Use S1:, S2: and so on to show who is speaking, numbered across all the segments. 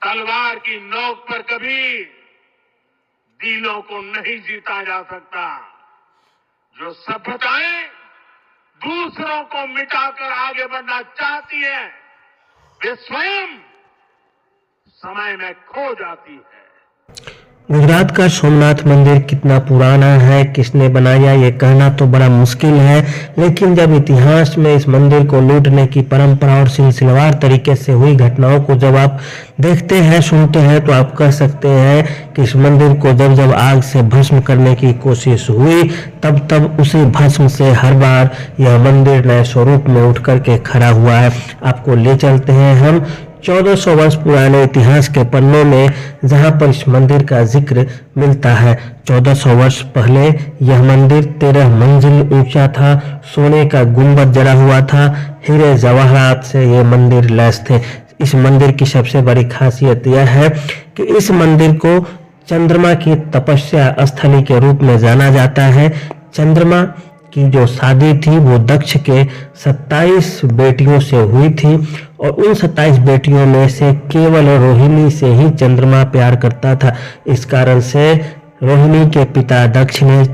S1: तलवार की नोक पर कभी दिलों को नहीं जीता जा सकता। जो सभ्यताएं दूसरों को मिटाकर आगे बढ़ना चाहती है, वे स्वयं समय में खो जाती है।
S2: गुजरात का सोमनाथ मंदिर कितना पुराना है, किसने बनाया, ये कहना तो बड़ा मुश्किल है। लेकिन जब इतिहास में इस मंदिर को लूटने की परंपरा और सिलसिलेवार तरीके से हुई घटनाओं को जब आप देखते हैं, सुनते हैं, तो आप कह सकते हैं कि इस मंदिर को जब जब आग से भस्म करने की कोशिश हुई, तब तब उसी भस्म से हर बार यह मंदिर नए स्वरूप में उठ करके खड़ा हुआ है। आपको ले चलते हैं हम 1400 वर्ष पुराने इतिहास के पन्नों में, जहां पर इस मंदिर का जिक्र मिलता है। 1400 वर्ष पहले यह मंदिर 13 मंजिल ऊंचा था, सोने का गुंबद जड़ा हुआ था, हीरे जवाहरात से ये मंदिर लैस थे। इस मंदिर की सबसे बड़ी खासियत यह है कि इस मंदिर को चंद्रमा की तपस्या स्थली के रूप में जाना जाता है। चंद्रमा की जो शादी थी वो दक्ष के 27 बेटियों से हुई थी, और उन 27 बेटियों में से केवल रोहिणी से ही चंद्रमा प्यार करता था। इस कारण से रोहिणी के पिता दक्ष ने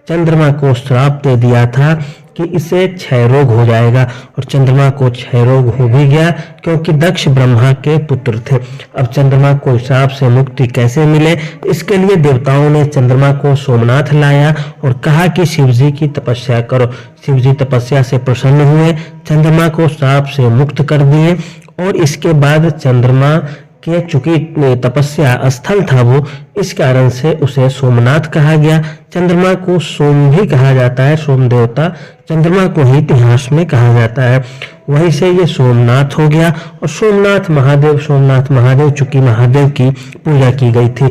S2: चंद्रमा को श्राप दे दिया था कि इसे क्षय रोग हो जाएगा, और चंद्रमा को क्षय रोग हो भी गया, क्योंकि दक्ष ब्रह्मा के पुत्र थे। अब चंद्रमा को श्राप से मुक्ति कैसे मिले, इसके लिए देवताओं ने चंद्रमा को सोमनाथ लाया और कहा कि शिवजी की तपस्या करो। शिवजी तपस्या से प्रसन्न हुए, चंद्रमा को श्राप से मुक्त कर दिए, और इसके बाद चंद्रमा के चूंकि तपस्या स्थल था वो, इस कारण से उसे सोमनाथ कहा गया। चंद्रमा को सोम भी कहा जाता है, सोम देवता चंद्रमा को ही इतिहास में कहा जाता है। वहीं से ये सोमनाथ हो गया, और सोमनाथ महादेव चूंकि महादेव की पूजा की गई थी।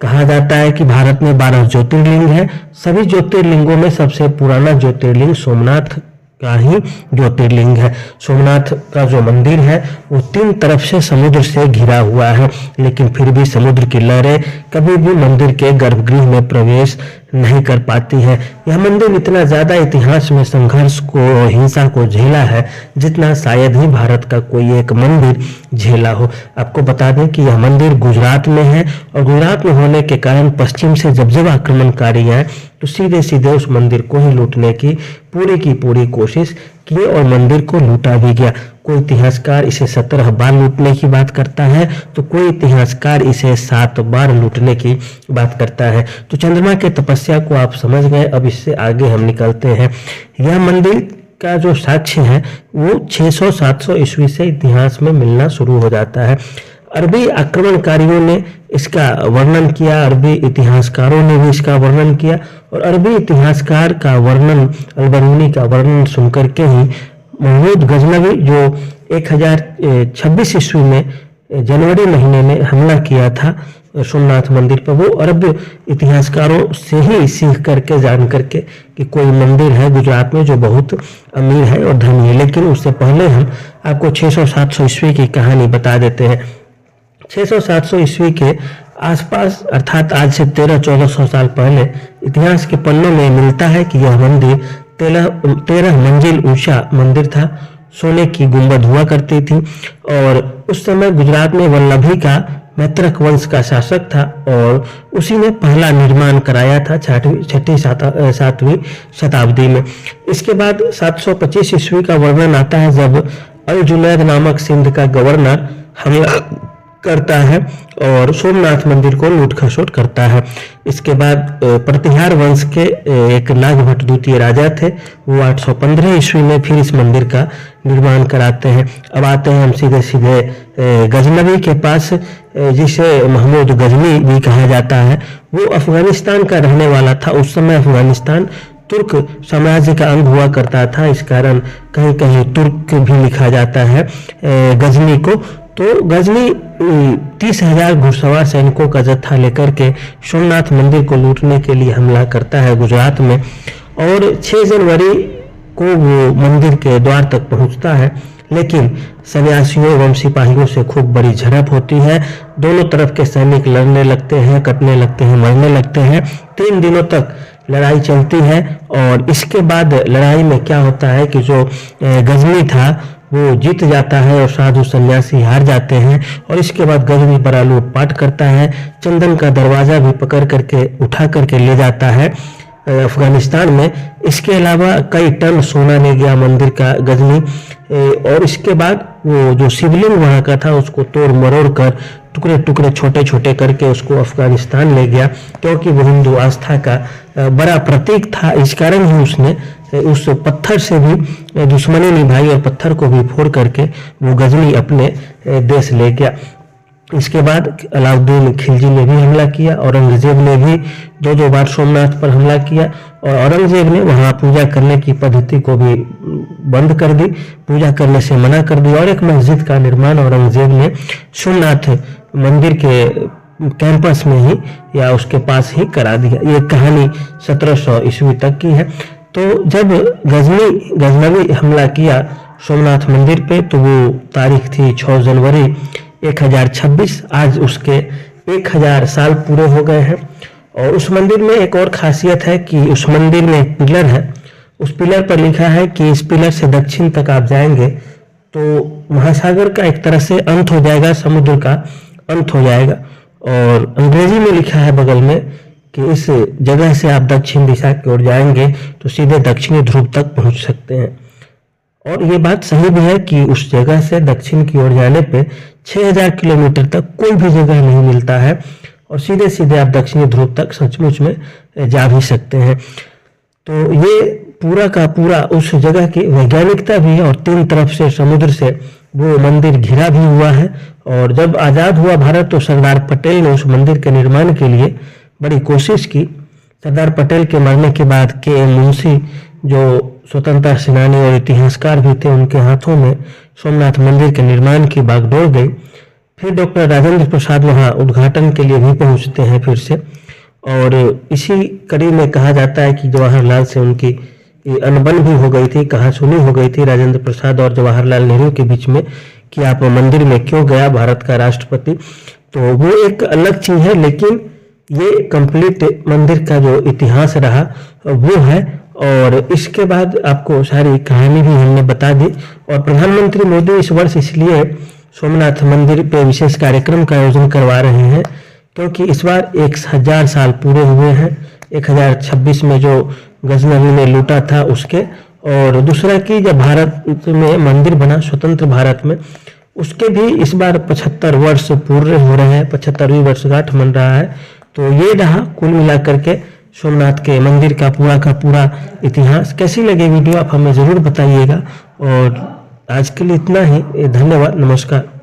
S2: कहा जाता है कि भारत में 12 ज्योतिर्लिंग है। सभी ज्योतिर्लिंगों में सबसे पुराना ज्योतिर्लिंग सोमनाथ का ही ज्योतिर्लिंग है। सोमनाथ का जो मंदिर है वो 3 तरफ से समुद्र से घिरा हुआ है, लेकिन फिर भी समुद्र की लहरें कभी भी मंदिर के गर्भगृह में प्रवेश नहीं कर पाती है। यह मंदिर इतना ज्यादा इतिहास में संघर्ष को, हिंसा को झेला है, जितना शायद ही भारत का कोई एक मंदिर झेला हो। आपको बता दें कि यह मंदिर गुजरात में है, और गुजरात में होने के कारण पश्चिम से जब आक्रमणकारी आए तो सीधे सीधे उस मंदिर को ही लूटने की पूरी कोशिश किए, और मंदिर को लूटा भी गया। कोई इतिहासकार इसे 17 बार लूटने की बात करता है, तो कोई इतिहासकार इसे 7 बार लूटने की बात करता है। तो चंद्रमा के तपस्या को आप समझ गए। अब इससे आगे हम निकलते हैं। यह मंदिर का जो साक्ष्य है वो 600-700 ईस्वी से इतिहास में मिलना शुरू हो जाता है। अरबी आक्रमणकारियों ने इसका वर्णन किया, अरबी इतिहासकारों ने भी इसका वर्णन किया, और अरबी इतिहासकार का वर्णन, अल-बरूनी का वर्णन सुनकर के ही महमूद गजनवी जो 1026 ईस्वी में जनवरी महीने में हमला किया था सोमनाथ मंदिर पर, वो अरब इतिहासकारों से ही सीख करके, जान करके कि कोई मंदिर है गुजरात में जो बहुत अमीर है और धनी है। लेकिन उससे पहले हम आपको 600-700 ईस्वी की कहानी बता देते हैं। 600-700 ईस्वी के आसपास, अर्थात आज से 1300-1400 साल पहले, इतिहास के पन्नों में मिलता है कि यह मंदिर 13 मंजिल ऊंचा मंदिर था। सोने की गुंबद हुआ करती थी, और उस समय गुजरात में वल्लभी का मैत्रक वंश का शासक था, और उसी ने पहला निर्माण कराया था 6वीं-7वीं शताब्दी में। इसके बाद 725 ईस्वी का वर्णन आता है, जब अल जुनैद नामक सिंध का गवर्नर हमला करता है और सोमनाथ मंदिर को लूट खसोट करता है। इसके बाद प्रतिहार वंश के एक नागभट्ट द्वितीय राजा थे, वो 815 ईस्वी में फिर इस मंदिर का निर्माण कराते हैं। अब आते हैं हम सीधे सीधे गजनवी के पास, जिसे महमूद गजनी भी कहा जाता है। वो अफगानिस्तान का रहने वाला था। उस समय अफगानिस्तान तुर्क साम्राज्य का अंग हुआ करता था, इस कारण कहीं कहीं तुर्क भी लिखा जाता है गजनी को। तो गजनी 30,000 घुड़सवार सैनिकों का जत्था लेकर के सोमनाथ मंदिर को लूटने के लिए हमला करता है गुजरात में, और 6 जनवरी को वो मंदिर के द्वार तक पहुंचता है। लेकिन सन्यासियों एवं सिपाहियों से खूब बड़ी झड़प होती है। दोनों तरफ के सैनिक लड़ने लगते हैं, कटने लगते हैं, मरने लगते हैं। 3 दिनों तक लड़ाई चलती है, और इसके बाद लड़ाई में क्या होता है कि जो गजनी था वो जीत जाता है और साधु सन्यासी हार जाते हैं। और इसके बाद गजनी बड़ा लूटपाट करता है, चंदन का दरवाजा भी पकड़ करके उठा करके ले जाता है अफगानिस्तान में। इसके अलावा कई टन सोना ले गया मंदिर का गजनी। और इसके बाद वो जो शिवलिंग वहाँ का था उसको तोड़ मरोड़ कर टुकड़े टुकड़े छोटे छोटे करके उसको अफगानिस्तान ले गया, क्योंकि वो हिंदू आस्था का बड़ा प्रतीक था। इस कारण ही उसने उस पत्थर से भी दुश्मनी निभाई और पत्थर को भी फोड़ करके वो गजनी अपने देश ले गया। इसके बाद अलाउद्दीन खिलजी ने भी हमला किया, औरंगजेब ने भी दो बार सोमनाथ पर हमला किया और औरंगजेब ने वहाँ पूजा करने की पद्धति को भी बंद कर दी, पूजा करने से मना कर दी और एक मस्जिद का निर्माण औरंगजेब ने सोमनाथ मंदिर के कैंपस में ही या उसके पास ही करा दिया। ये कहानी 1700 ईस्वी तक की है। तो जब गजनवी हमला किया सोमनाथ मंदिर पे तो वो तारीख थी 6 जनवरी 1026। आज उसके 1000 साल पूरे हो गए हैं। और उस मंदिर में एक और खासियत है कि उस मंदिर में एक पिलर है, उस पिलर पर लिखा है कि इस पिलर से दक्षिण तक आप जाएंगे तो महासागर का एक तरह से अंत हो जाएगा, समुद्र का अंत हो जाएगा। और अंग्रेजी में लिखा है बगल में कि इस जगह से आप दक्षिण दिशा की ओर जाएंगे तो सीधे दक्षिणी ध्रुव तक पहुंच सकते हैं। और ये बात सही भी है कि उस जगह से दक्षिण की ओर जाने पे 6000 किलोमीटर तक कोई भी जगह नहीं मिलता है और सीधे सीधे आप दक्षिणी ध्रुव तक सचमुच में जा भी सकते हैं। तो ये पूरा का पूरा उस जगह की वैज्ञानिकता भी है और 3 तरफ से समुद्र से वो मंदिर घिरा भी हुआ है। और जब आज़ाद हुआ भारत तो सरदार पटेल ने उस मंदिर के निर्माण के लिए बड़ी कोशिश की। सरदार पटेल के मरने के बाद के.एम. मुंशी जो स्वतंत्रता सेनानी और इतिहासकार भी थे, उनके हाथों में सोमनाथ मंदिर के निर्माण की बागडोर गई। फिर डॉक्टर राजेंद्र प्रसाद वहां उद्घाटन के लिए भी पहुंचते हैं फिर से। और इसी कड़ी में कहा जाता है कि जवाहरलाल से उनकी अनबन भी हो गई थी, कहासुनी हो गई थी राजेंद्र प्रसाद और जवाहरलाल नेहरू के बीच में कि आप मंदिर में क्यों गया भारत का राष्ट्रपति। तो वो एक अलग चीज है, लेकिन ये कंप्लीट मंदिर का जो इतिहास रहा वो है। और इसके बाद आपको सारी कहानी भी हमने बता दी। और प्रधानमंत्री मोदी इस वर्ष इसलिए सोमनाथ मंदिर पे विशेष कार्यक्रम का आयोजन करवा रहे हैं क्योंकि इस बार 1000 साल पूरे हुए हैं। 1026 में जो गजनवी ने लूटा था उसके, और दूसरा कि जब भारत में मंदिर बना स्वतंत्र भारत में, उसके भी इस बार 75 वर्ष पूरे हो रहे हैं, 75वीं वर्षगांठ मन रहा है। तो ये रहा कुल मिलाकर के सोमनाथ के मंदिर का पूरा इतिहास। कैसी लगी वीडियो आप हमें ज़रूर बताइएगा। और आज के लिए इतना ही, धन्यवाद, नमस्कार।